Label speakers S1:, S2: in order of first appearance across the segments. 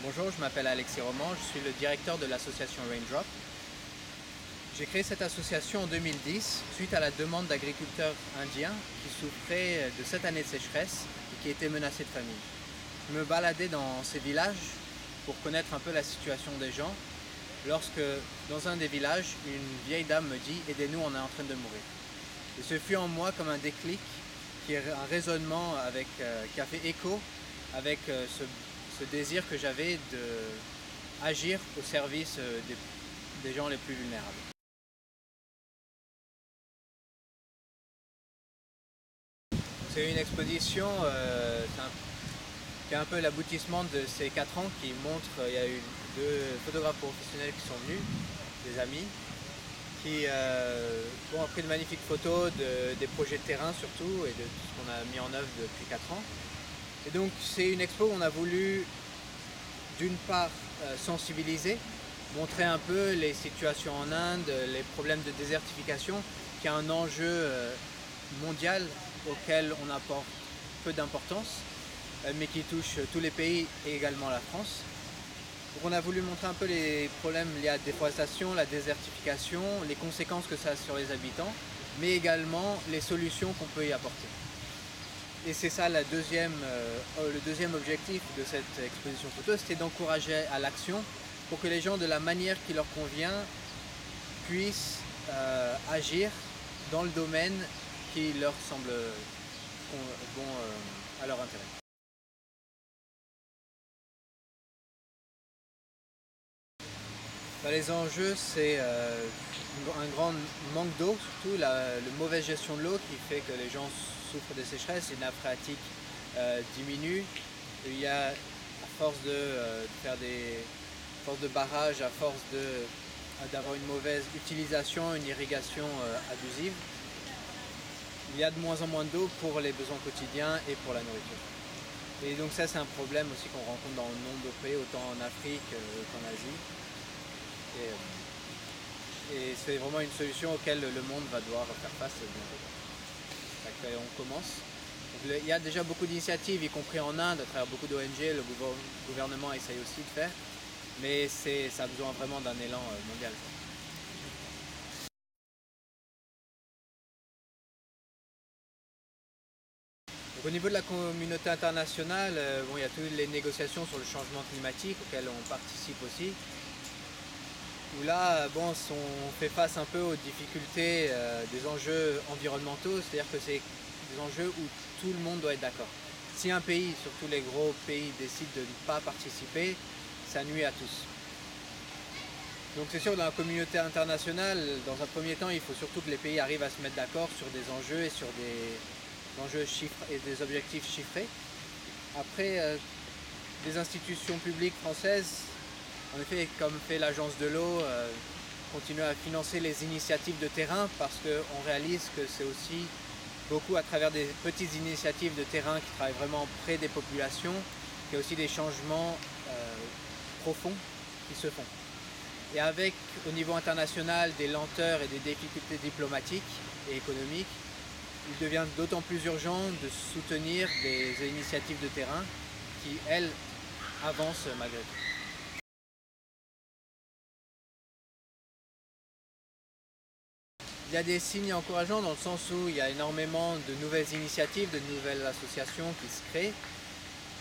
S1: Bonjour, je m'appelle Alexis Roman, je suis le directeur de l'association Raindrop. J'ai créé cette association en 2010 suite à la demande d'agriculteurs indiens qui souffraient de 7 années de sécheresse et qui étaient menacés de famine. Je me baladais dans ces villages pour connaître un peu la situation des gens lorsque, dans un des villages, une vieille dame me dit « Aidez-nous, on est en train de mourir ». Et ce fut en moi comme un déclic, qui est un raisonnement qui a fait écho avec ce désir que j'avais d'agir au service des gens les plus vulnérables. C'est une exposition qui est un peu l'aboutissement de ces 4 ans qui montre, il y a eu 2 photographes professionnels qui sont venus, des amis, qui ont pris de magnifiques photos des projets de terrain surtout et de tout ce qu'on a mis en œuvre depuis 4 ans. Et donc c'est une expo où on a voulu d'une part sensibiliser, montrer un peu les situations en Inde, les problèmes de désertification, qui est un enjeu mondial auquel on apporte peu d'importance, mais qui touche tous les pays et également la France. Donc on a voulu montrer un peu les problèmes liés à la déforestation, la désertification, les conséquences que ça a sur les habitants, mais également les solutions qu'on peut y apporter. Et c'est ça le deuxième objectif de cette exposition photo, c'était d'encourager à l'action pour que les gens, de la manière qui leur convient, puissent agir dans le domaine qui leur semble bon à leur intérêt. Les enjeux, c'est un grand manque d'eau, surtout la mauvaise gestion de l'eau qui fait que les gens souffrent de sécheresse, les nappes phréatiques diminuent. Il y a, à force de barrages, à force d'avoir une mauvaise utilisation, une irrigation abusive, il y a de moins en moins d'eau pour les besoins quotidiens et pour la nourriture. Et donc ça, c'est un problème aussi qu'on rencontre dans nombreux pays, autant en Afrique qu'en Asie. Et c'est vraiment une solution auquel le monde va devoir faire face bientôt. On commence. Donc, il y a déjà beaucoup d'initiatives, y compris en Inde, à travers beaucoup d'ONG, le gouvernement essaye aussi de faire, mais ça a besoin vraiment d'un élan mondial. Donc, au niveau de la communauté internationale, il y a toutes les négociations sur le changement climatique auxquelles on participe aussi. Où là, on fait face un peu aux difficultés des enjeux environnementaux, c'est-à-dire que c'est des enjeux où tout le monde doit être d'accord. Si un pays, surtout les gros pays, décide de ne pas participer, ça nuit à tous. Donc c'est sûr que dans la communauté internationale, dans un premier temps, il faut surtout que les pays arrivent à se mettre d'accord sur des enjeux et sur des enjeux et des objectifs chiffrés. Après, des institutions publiques françaises, en effet, comme fait l'agence de l'eau, continuer à financer les initiatives de terrain parce qu'on réalise que c'est aussi beaucoup à travers des petites initiatives de terrain qui travaillent vraiment près des populations qu'il y a aussi des changements profonds qui se font. Et avec, au niveau international, des lenteurs et des difficultés diplomatiques et économiques, il devient d'autant plus urgent de soutenir des initiatives de terrain qui, elles, avancent malgré tout. Il y a des signes encourageants dans le sens où il y a énormément de nouvelles initiatives, de nouvelles associations qui se créent.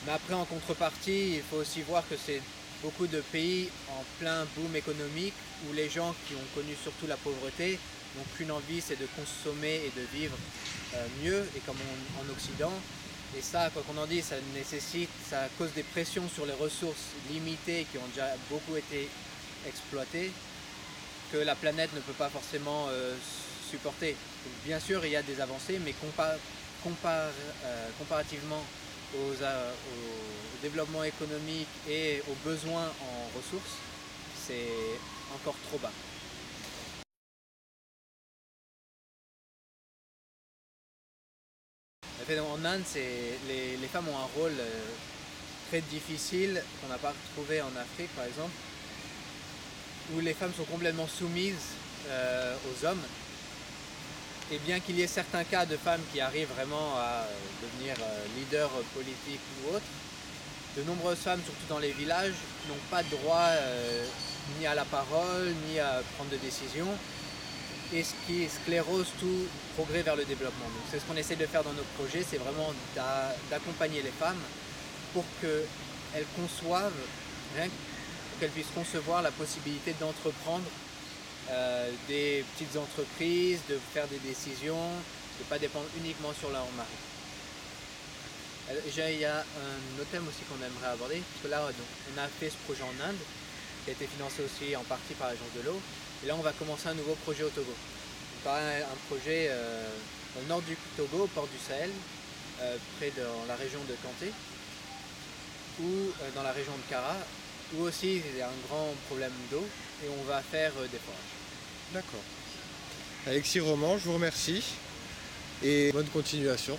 S1: Mais après, en contrepartie, il faut aussi voir que c'est beaucoup de pays en plein boom économique où les gens qui ont connu surtout la pauvreté n'ont qu'une envie, c'est de consommer et de vivre mieux, et comme en Occident. Et ça, quoi qu'on en dise, ça cause des pressions sur les ressources limitées qui ont déjà beaucoup été exploitées, que la planète ne peut pas forcément supporter. Donc, bien sûr, il y a des avancées, mais comparativement au développement économique et aux besoins en ressources, c'est encore trop bas. En Inde, les femmes ont un rôle très difficile qu'on n'a pas retrouvé en Afrique, par exemple, où les femmes sont complètement soumises aux hommes. Et bien qu'il y ait certains cas de femmes qui arrivent vraiment à devenir leader politique ou autre, de nombreuses femmes, surtout dans les villages, n'ont pas droit ni à la parole, ni à prendre de décisions, et ce qui sclérose tout progrès vers le développement. Donc c'est ce qu'on essaie de faire dans notre projet, c'est vraiment d'accompagner les femmes pour qu'elles conçoivent, pour qu'elles puissent concevoir la possibilité d'entreprendre des petites entreprises, de faire des décisions, de ne pas dépendre uniquement sur leur mari. Il y a un autre thème aussi qu'on aimerait aborder, parce que là donc, on a fait ce projet en Inde, qui a été financé aussi en partie par l'Agence de l'eau, et là on va commencer un nouveau projet au Togo. Un projet au nord du Togo, au port du Sahel, près de la région de Kanté, ou dans la région de Kara, où aussi il y a un grand problème d'eau, et on va faire des forages.
S2: D'accord. Alexis Roman, je vous remercie et bonne continuation.